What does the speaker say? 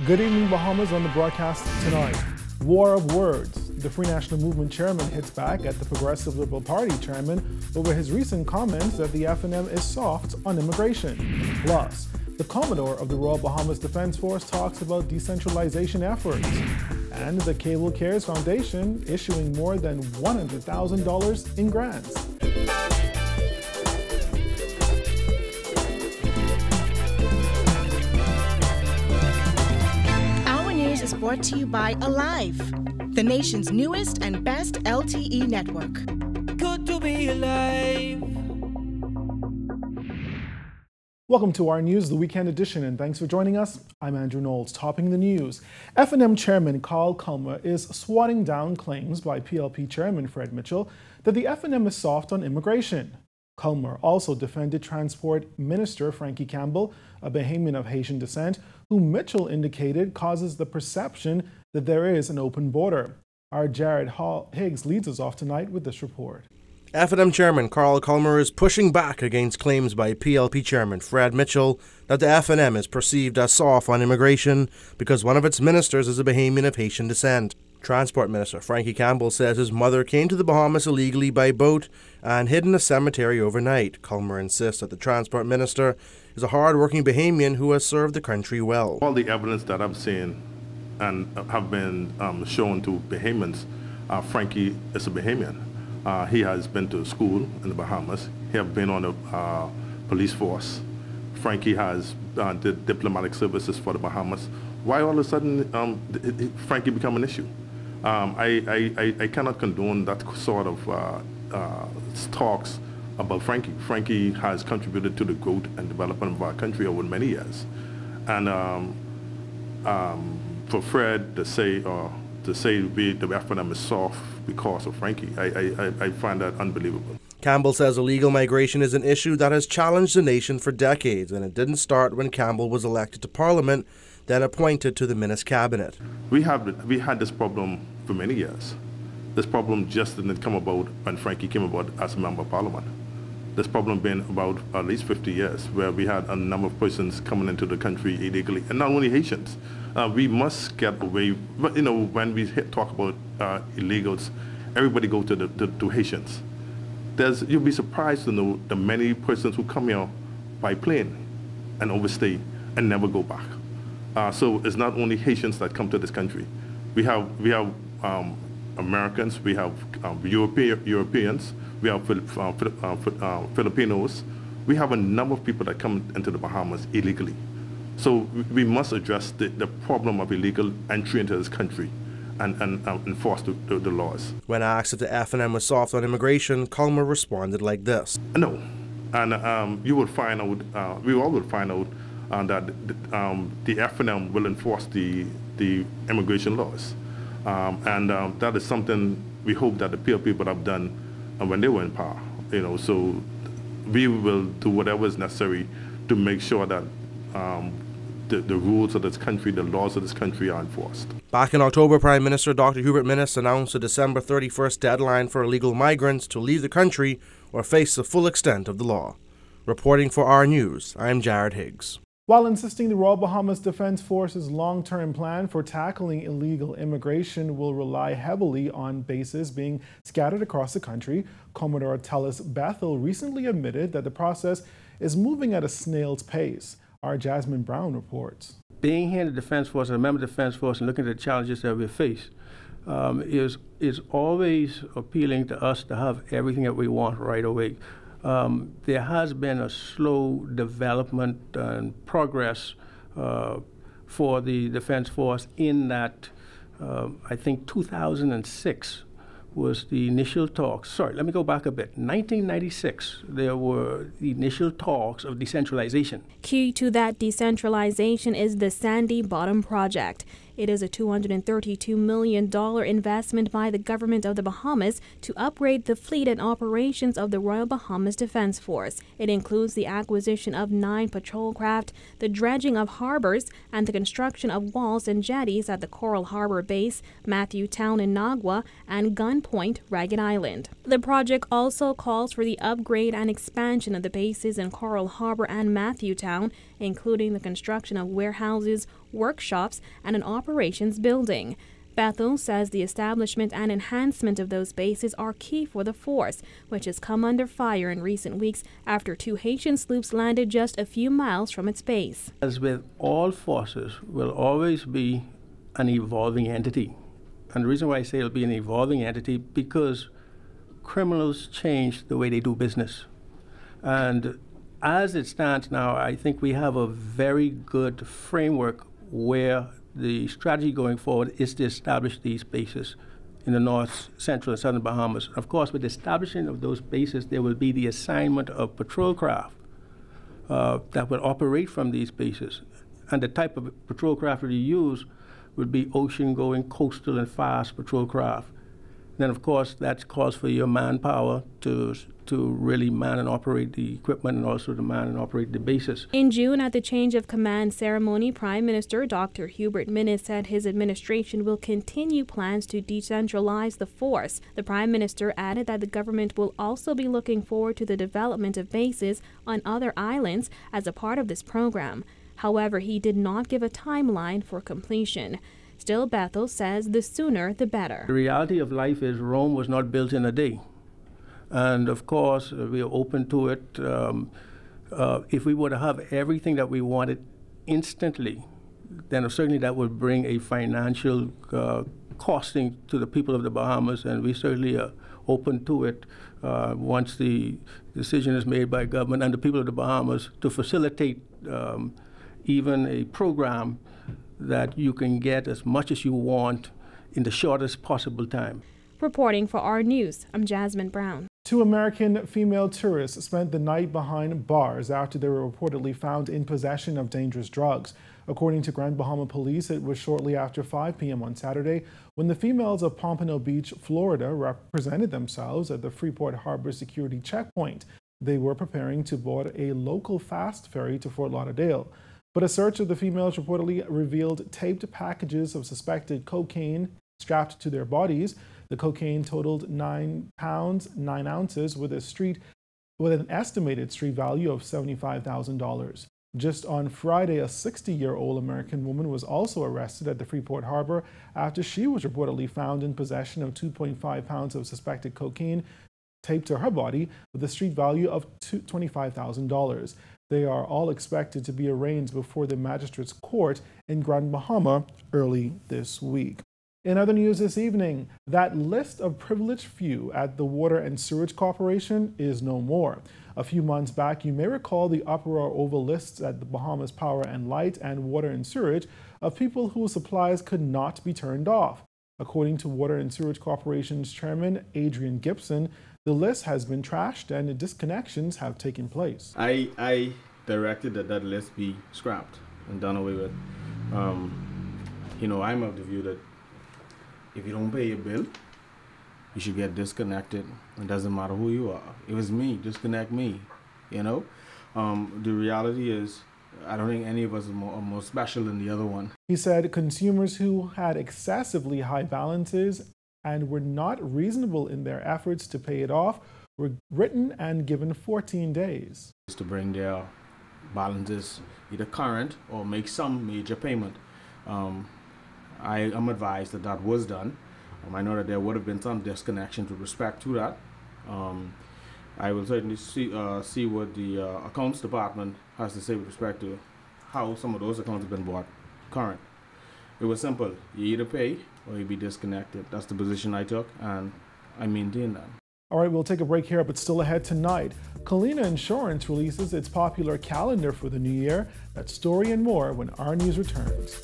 Good evening, Bahamas on the broadcast tonight. War of words. The Free National Movement chairman hits back at the Progressive Liberal Party chairman over his recent comments that the FNM is soft on immigration. Plus, the Commodore of the Royal Bahamas Defense Force talks about decentralization efforts. And the Cable Cares Foundation issuing more than $100,000 in grants. Is brought to you by Alive, the nation's newest and best LTE network. Good to be alive. Welcome to our news, the weekend edition, and thanks for joining us. I'm Andrew Knowles. Topping the news, FNM Chairman Carl Culmer is swatting down claims by PLP Chairman Fred Mitchell that the FNM is soft on immigration. Culmer also defended Transport Minister Frankie Campbell, a Bahamian of Haitian descent, who Mitchell indicated causes the perception that there is an open border. Our Jared Higgs leads us off tonight with this report. FNM Chairman Carl Culmer is pushing back against claims by PLP Chairman Fred Mitchell that the FNM is perceived as soft on immigration because one of its ministers is a Bahamian of Haitian descent. Transport Minister Frankie Campbell says his mother came to the Bahamas illegally by boat and hid in a cemetery overnight. Culmer insists that the Transport Minister is a hard-working Bahamian who has served the country well. All the evidence that I've seen and have been shown to Bahamians, Frankie is a Bahamian. He has been to school in the Bahamas. He has been on the police force. Frankie has did diplomatic services for the Bahamas. Why all of a sudden Frankie become an issue? I cannot condone that sort of talks about Frankie. Frankie has contributed to the growth and development of our country over many years. And for Fred to say the FNM is soft because of Frankie, I find that unbelievable. Campbell says illegal migration is an issue that has challenged the nation for decades, and it didn't start when Campbell was elected to Parliament, then appointed to the Minister Cabinet. We had this problem for many years. This problem just didn't come about when Frankie came about as a member of Parliament. This problem been about at least 50 years, where we had a number of persons coming into the country illegally, and not only Haitians. We must get away. But when we talk about illegals, everybody go to Haitians. You'll be surprised to know the many persons who come here by plane and overstay and never go back. So it's not only Haitians that come to this country. We have Americans, we have Europeans, we have Filipinos. We have a number of people that come into the Bahamas illegally. So we must address the problem of illegal entry into this country and enforce the laws. When asked if the FNM was soft on immigration, Culmer responded like this. No. And you will find out, we all will find out that the FNM will enforce the immigration laws. And that is something we hope that the PLP would have done when they were in power. So we will do whatever is necessary to make sure that the rules of this country, the laws of this country are enforced. Back in October, Prime Minister Dr. Hubert Minnis announced a December 31st deadline for illegal migrants to leave the country or face the full extent of the law. Reporting for our news, I'm Jared Higgs. While insisting the Royal Bahamas Defense Force's long-term plan for tackling illegal immigration will rely heavily on bases being scattered across the country, Commodore Tellis Bethel recently admitted that the process is moving at a snail's pace. Our Jasmine Brown reports. Being here in the Defense Force, a member of the Defense Force, and looking at the challenges that we face is always appealing to us to have everything that we want right away. There has been a slow development and progress for the Defense Force in that I think 2006 was the initial talks. Sorry, let me go back a bit. 1996, there were the initial talks of decentralization. Key to that decentralization is the Sandy Bottom Project. It is a $232 million investment by the government of the Bahamas to upgrade the fleet and operations of the Royal Bahamas Defense Force. It includes the acquisition of 9 patrol craft, the dredging of harbors, and the construction of walls and jetties at the Coral Harbor Base, Matthew Town in Nagua, and Gunpoint, Ragged Island. The project also calls for the upgrade and expansion of the bases in Coral Harbor and Matthew Town, including the construction of warehouses, workshops, and an operations building. Bethel says the establishment and enhancement of those bases are key for the force, which has come under fire in recent weeks after 2 Haitian sloops landed just a few miles from its base. As with all forces, will always be an evolving entity. And the reason why I say it'll be an evolving entity, because criminals change the way they do business. And as it stands now, I think we have a very good framework where the strategy going forward is to establish these bases in the North, Central, and Southern Bahamas. Of course, with the establishing of those bases, there will be the assignment of patrol craft that will operate from these bases. And the type of patrol craft that you use would be ocean-going, coastal, and fast patrol craft. Then, of course, that calls for your manpower to really man and operate the equipment and also to man and operate the bases. In June, at the change of command ceremony, Prime Minister Dr. Hubert Minnis said his administration will continue plans to decentralize the force. The Prime Minister added that the government will also be looking forward to the development of bases on other islands as a part of this program. However, he did not give a timeline for completion. Still, Bethel says the sooner the better. The reality of life is Rome was not built in a day. And of course, we are open to it. If we were to have everything that we wanted instantly, then certainly that would bring a financial costing to the people of the Bahamas, and we certainly are open to it once the decision is made by government and the people of the Bahamas to facilitate even a program that you can get as much as you want in the shortest possible time. Reporting for our news, I'm Jasmine Brown. 2 American female tourists spent the night behind bars after they were reportedly found in possession of dangerous drugs. According to Grand Bahama Police, it was shortly after 5 p.m. on Saturday when the females of Pompano Beach, Florida, represented themselves at the Freeport Harbor security checkpoint. They were preparing to board a local fast ferry to Fort Lauderdale. But a search of the females reportedly revealed taped packages of suspected cocaine strapped to their bodies. The cocaine totaled 9 pounds, 9 ounces with an estimated street value of $75,000. Just on Friday, a 60-year-old American woman was also arrested at the Freeport Harbor after she was reportedly found in possession of 2.5 pounds of suspected cocaine taped to her body with a street value of $25,000. They are all expected to be arraigned before the magistrate's court in Grand Bahama early this week. In other news this evening, that list of privileged few at the Water and Sewerage Corporation is no more. A few months back, you may recall the uproar over lists at the Bahamas Power and Light and Water and Sewerage of people whose supplies could not be turned off. According to Water and Sewerage Corporation's chairman, Adrian Gibson, the list has been trashed and disconnections have taken place. I directed that list be scrapped and done away with. I'm of the view that if you don't pay your bill, you should get disconnected. It doesn't matter who you are. If it's me, disconnect me, The reality is, I don't think any of us are more special than the other one. He said consumers who had excessively high balances and were not reasonable in their efforts to pay it off were written and given 14 days. To bring their balances either current or make some major payment. I am advised that was done. I know that there would have been some disconnection with respect to that. I will certainly see what the accounts department has to say with respect to how some of those accounts have been brought current. It was simple. You either pay or you be disconnected. That's the position I took, and I maintain that. All right, we'll take a break here, but still ahead tonight. Colina Insurance releases its popular calendar for the new year. That story and more when our news returns.